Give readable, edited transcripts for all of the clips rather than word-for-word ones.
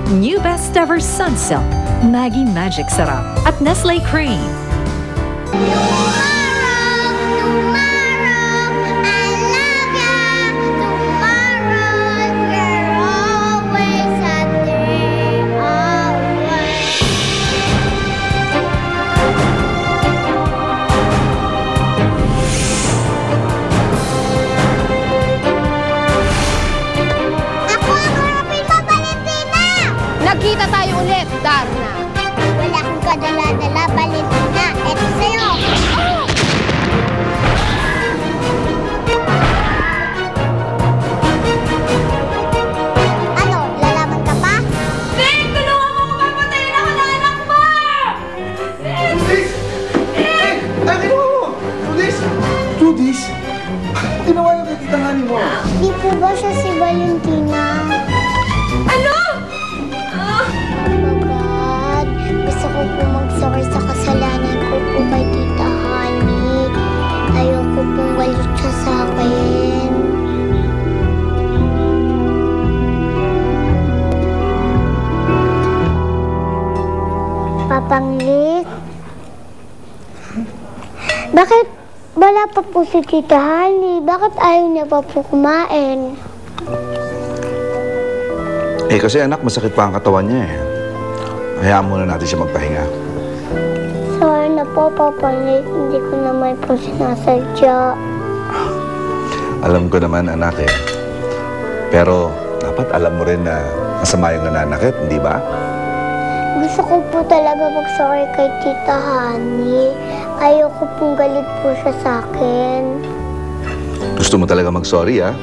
New Best Ever Sunsilk, Maggie Magic Sarap, at Nestle Cream. Nagkita tayo ulit, Darna. Wala akong kadala-dala, Valentina. Eto sa'yo. Oh! Ano, lalaman ka pa? Nick, tulungan mo kung papatayin ako ng anak mo! Judith! Ay, ginawa mo! Judith! Judith? Ginawa yung kakitanganin mo. Di po ba siya si Valentina? Ano? Oh my God. Gusto ko po mag-sorry sa kasalanan ko po kay Tita Honey. Ayoko pong galit siya sa akin. Papanglit? Bakit wala pa po si Tita Honey? Bakit ayaw niya pa po kumain? Eh kasi anak, masakit pa ang katawan niya eh. Hayaan muna natin siya magpahinga. Sorry na po, Papanglit. Hindi ko naman po sinasadya. Alam ko naman anak eh. Pero dapat alam mo rin na masama yung nananakit, hindi ba? Gusto ko po talaga mag-sorry kay Tita Honey. Ayoko pong galit po siya sa akin. Gusto mo talaga mag-sorry ah?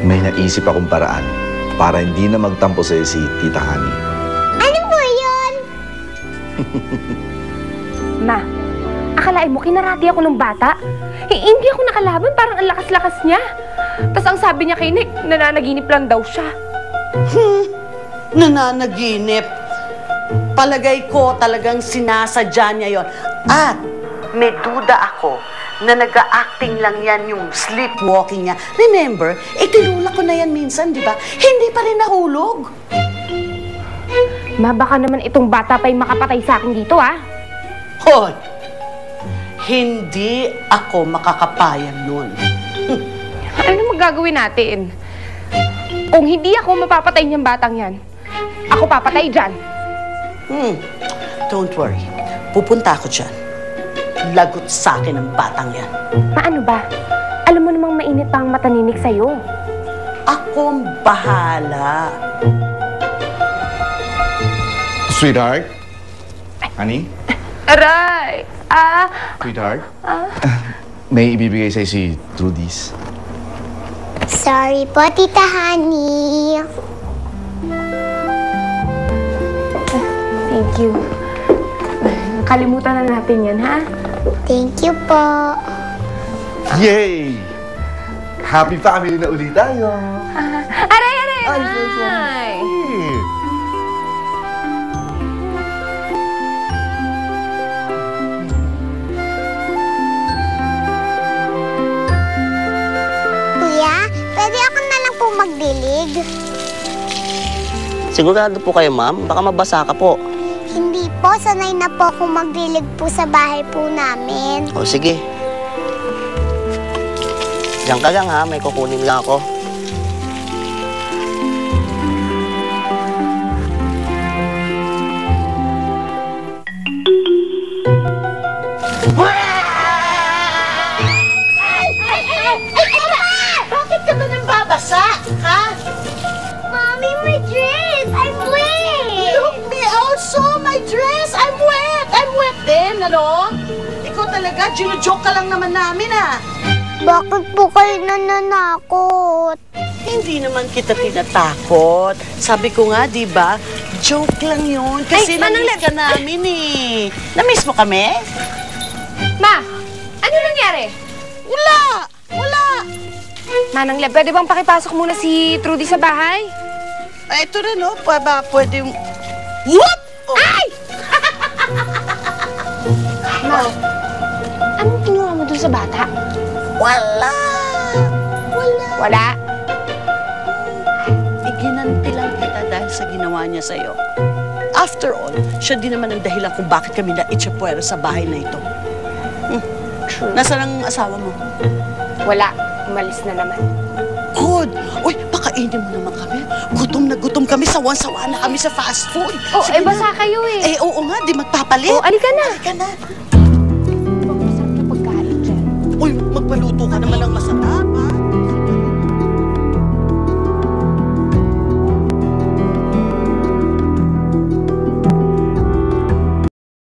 May naisip akong paraan para hindi na magtampo sa'yo si Tita Honey. Ano po yun? Ma, akalain mo kinarati ako ng bata? Hindi ako nakalaban, parang ang lakas-lakas niya. Tapos ang sabi niya kay Nick, nananaginip lang daw siya. Nananaginip. Palagay ko talagang sinasadya niya yon. At may duda ako na nag-acting lang yan yung sleepwalking niya. Remember, tinulak ko na yan minsan, di ba? Hindi pa rin nahulog. Ma, baka naman itong bata pa yung makapatay sa akin dito, ah. Hoy, hindi ako makakapayag nun. Ano magagawin natin? Kung hindi ako mapapatay niyang batang yan, ako papatay dyan. Don't worry. Pupunta ako dyan. Lagot sa akin ang batang yan. Paano ba? Alam mo namang mainit pa ang mata ni Nick sa'yo. Akong bahala. Sweetheart? Honey? Aray! Sweetheart? May ibibigay sa'yo si Trudy's. Sorry po, Tita Honey. Thank you. Kalimutan na natin yan, ha? Thank you po. Yay! Happy family na ulit tayo! Aray, aray, aray! Kuya, pwede ako na lang po magdilig? Sigurado po kayo, ma'am? Baka mabasa ka po. Hindi po, sanay na po akong magdilig po sa bahay po namin. O, sige. Diyan ka lang, ha? May kukunin lang ako. Bakit ka ba nang babasa? Ha? Mommy, my dress! I'm wet! Look me also, my dress! I'm wet! I'm wet din, ano? Ikaw talaga, ginujoke ka lang naman namin, ah. Bakit po kayo nananakot? Hindi naman kita tinatakot. Sabi ko nga, di ba? Joke lang yun. Kasi Ay, Manang na-miss ka namin, eh. Na-miss mo kami? Ma, ano nangyari? Wala! Wala! Manang Leb, pwede bang pakipasok muna si Trudy sa bahay? Ay, ito rin, no? Pwede yung... What? Oh. Ay! Ma, anong kinuha mo dun sa bata? Wala! Wala! Wala. ginanti lang kita dahil sa ginawa niya sa'yo. After all, siya din naman ang dahilan kung bakit kami na-itchapuera sa bahay na ito. True. Nasaan ang asawa mo? Wala. Umalis na naman. Good! Uy, pakainin mo naman kami. Gutom kami. Sawan-sawa na kami sa fast food. Oh, Sige basa na. kayo eh. Oo nga, di magpapalit. Oh, alika na. Alika na. Masarap na pagkain dyan. Uy, magpaluto ka naman ng masarap.